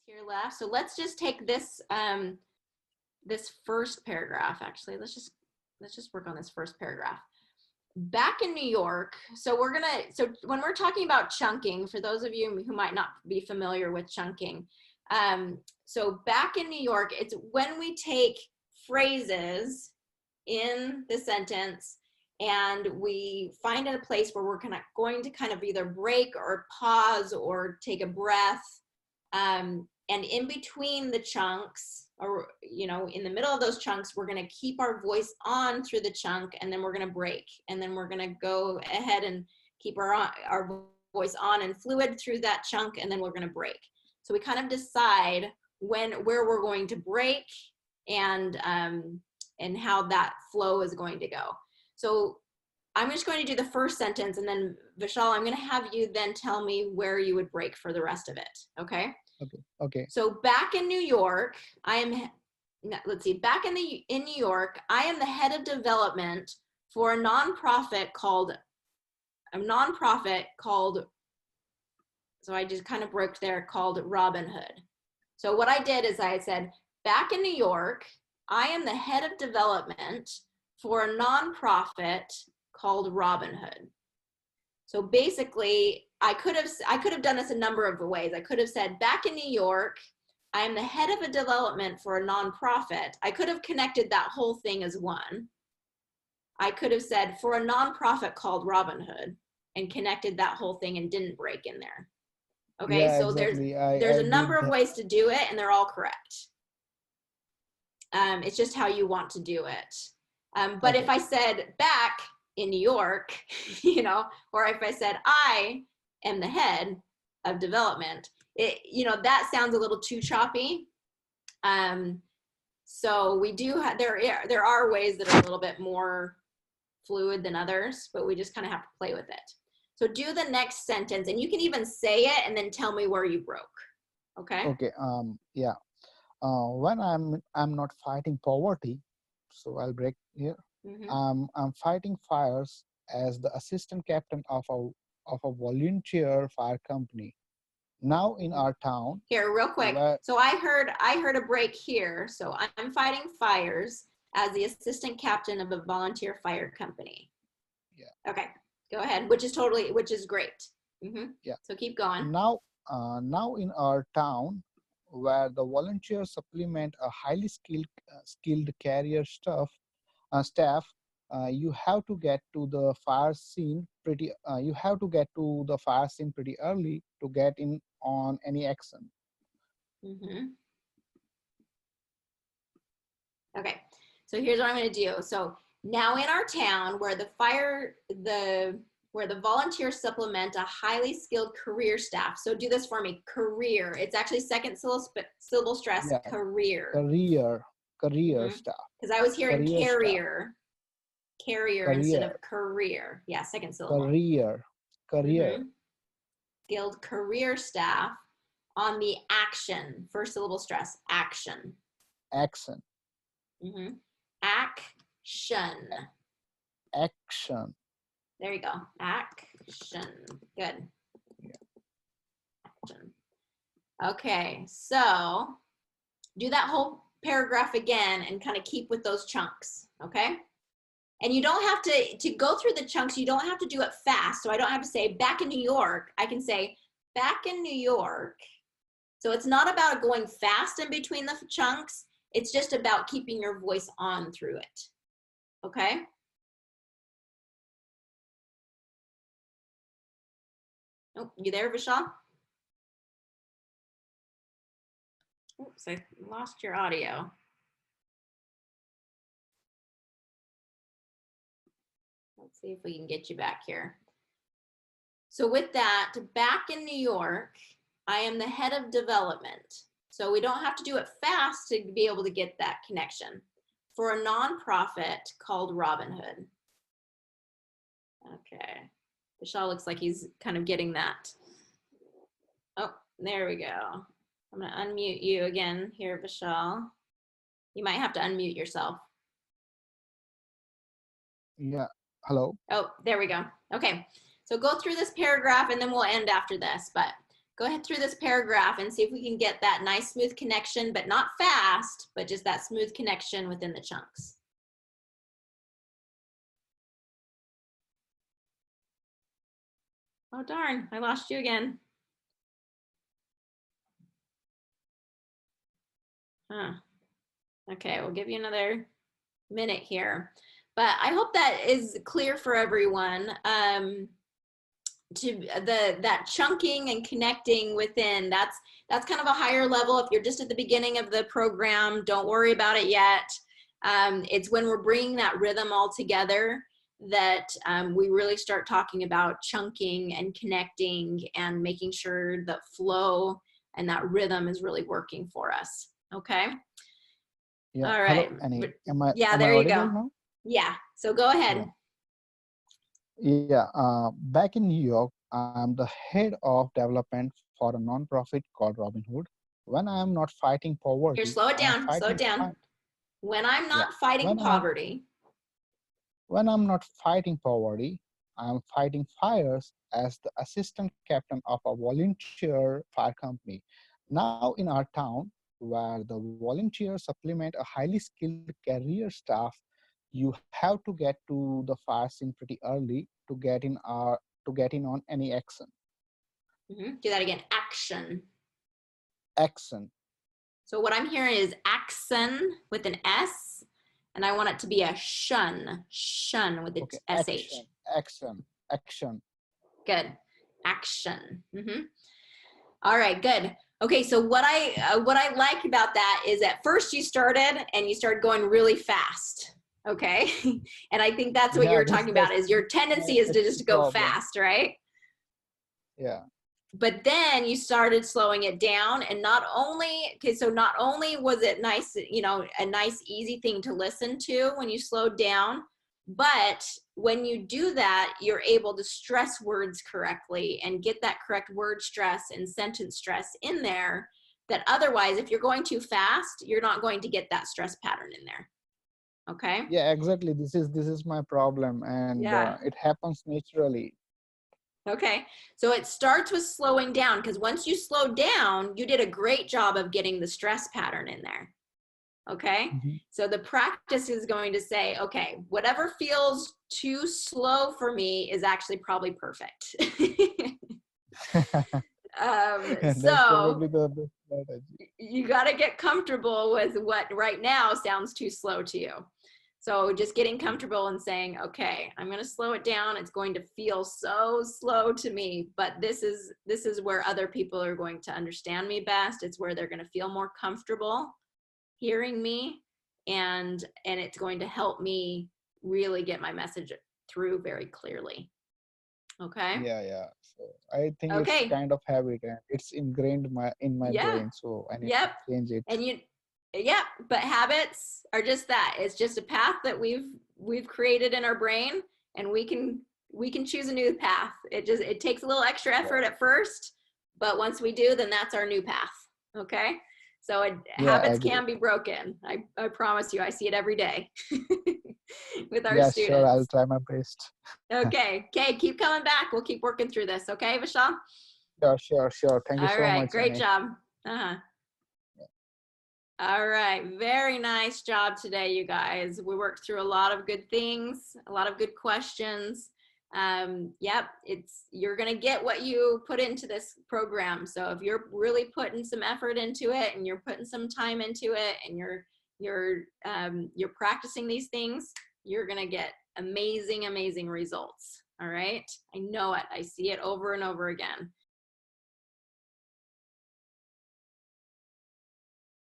here left. So let's just take this this first paragraph. Actually, let's just work on this first paragraph. Back in New York, so when we're talking about chunking, for those of you who might not be familiar with chunking, so back in New York, it's when we take phrases in the sentence and we find a place where we're going to kind of either break or pause or take a breath, and in between the chunks, or in the middle of those chunks, we're going to keep our voice on through the chunk, and then we're going to break, and then we're going to go ahead and keep our voice on and fluid through that chunk, and then we're going to break. So we kind of decide where we're going to break and how that flow is going to go. So I'm just going to do the first sentence, and then Vishal, I'm going to have you then tell me where you would break for the rest of it. Okay? Okay. So back in New York, back in New York, I am the head of development for a nonprofit called, so I just kind of broke there, called Robin Hood. So what I did is I said, back in New York, I am the head of development for a nonprofit called Robin Hood. So basically, I could have done this a number of ways. I could have said, back in New York, I am the head of a development for a nonprofit. I could have connected that whole thing as one. I could have said, for a nonprofit called Robin Hood, and connected that whole thing and didn't break in there. Okay, yeah, so exactly. there's a number of ways to do it, and they're all correct. It's just how you want to do it. But if I said back in New York, or if I said I am the head of development, that sounds a little too choppy. So we do have, there are ways that are a little bit more fluid than others, but we just kind of have to play with it. So do the next sentence, and you can even say it and then tell me where you broke. Okay? Okay. Yeah. When I'm not fighting poverty, so I'll break here. Mm-hmm. I'm fighting fires as the assistant captain of a volunteer fire company. Now in our town. Here, real quick. So I heard a break here. So I'm fighting fires as the assistant captain of a volunteer fire company. Yeah. Okay, go ahead. Which is great. Mm-hmm. Yeah. So keep going. Now in our town, where the volunteers supplement a highly skilled career staff, you have to get to the fire scene pretty. You have to get to the fire scene pretty early to get in on any action. Mm-hmm. Okay, so here's what I'm going to do. So now in our town, where the volunteers supplement a highly skilled career staff. So do this for me. Career. It's actually second syllable stress. Yeah. Career. Career staff. Because I was hearing carrier instead of career. Yeah, second syllable. Career. Mm-hmm. Skilled career staff on the action. First syllable stress. Action. Action. Mm-hmm. Action. Action. There you go. Action. Good. Yeah. Action. Okay, so do that whole paragraph again and kind of keep with those chunks, okay? And you don't have to go through the chunks, you don't have to do it fast. So I don't have to say back in New York. I can say back in New York. So it's not about going fast in between the chunks. It's just about keeping your voice on through it, okay? Oh, you there, Vishal? Oops, I lost your audio. Let's see if we can get you back here. So with that, back in New York, I am the head of development. So we don't have to do it fast to be able to get that connection. For a nonprofit called Robin Hood. Okay. Vishal looks like he's kind of getting that. Oh, there we go. I'm going to unmute you again here, Vishal. You might have to unmute yourself. Yeah. Hello. Oh, there we go. Okay. So go through this paragraph and then we'll end after this. But go ahead through this paragraph and see if we can get that nice smooth connection, but not fast, but just that smooth connection within the chunks. Oh darn, I lost you again. Huh. Okay, we'll give you another minute here. But I hope that is clear for everyone. That chunking and connecting within, that's kind of a higher level. If you're just at the beginning of the program, don't worry about it yet. It's when we're bringing that rhythm all together that we really start talking about chunking and connecting and making sure the flow and that rhythm is really working for us. Okay. Yeah. All right. Hello, Annie. Yeah, there you go. Now? Yeah. So go ahead. Yeah. Back in New York, I'm the head of development for a nonprofit called Robin Hood. When I am not fighting poverty, Here, slow it down. Slow it down. When I'm not fighting poverty. When I'm not fighting poverty, I'm fighting fires as the assistant captain of a volunteer fire company. Now in our town, where the volunteers supplement a highly skilled career staff, you have to get to the fire scene pretty early to get in on any action. Do that again. Action. Action. So what I'm hearing is action with an S, and I want it to be a shun. Shun with its SH. Action. Good. Action. All right, good. Okay, so what I like about that is at first you started going really fast. Okay, and I think that's what you're talking about is your tendency is to just go fast, right? Yeah. But then you started slowing it down, and not only was it nice, a nice easy thing to listen to when you slowed down, but when you do that, you're able to stress words correctly and get that correct word stress and sentence stress in there, that otherwise, if you're going too fast, you're not going to get that stress pattern in there. Okay? Yeah, exactly. This is my problem, and it happens naturally. Okay, so it starts with slowing down, because once you slow down, you did a great job of getting the stress pattern in there. Okay, so the practice is going to say, okay, whatever feels too slow for me is actually probably perfect. So you got to get comfortable with what right now sounds too slow to you. So just getting comfortable and saying, okay, I'm going to slow it down. It's going to feel so slow to me, but this is where other people are going to understand me best. It's where they're going to feel more comfortable hearing me, and it's going to help me really get my message through very clearly. Okay. Yeah. So I think it's kind of habit, and it's ingrained in my brain. So I need to change it. And but habits are just that. It's just a path that we've created in our brain, and we can choose a new path. It takes a little extra effort at first, but once we do, then that's our new path. Okay. So habits can be broken. I promise you, I see it every day with our students. Sure, I'll try my best. Okay, keep coming back. We'll keep working through this. Okay, Vishal? Sure. Thank you so much. All right, great job. All right, very nice job today, you guys. We worked through a lot of good things, a lot of good questions. You're gonna get what you put into this program. So if you're really putting some effort into it, and you're putting some time into it, and you're practicing these things, you're gonna get amazing results. All right, I know it. I see it over and over again.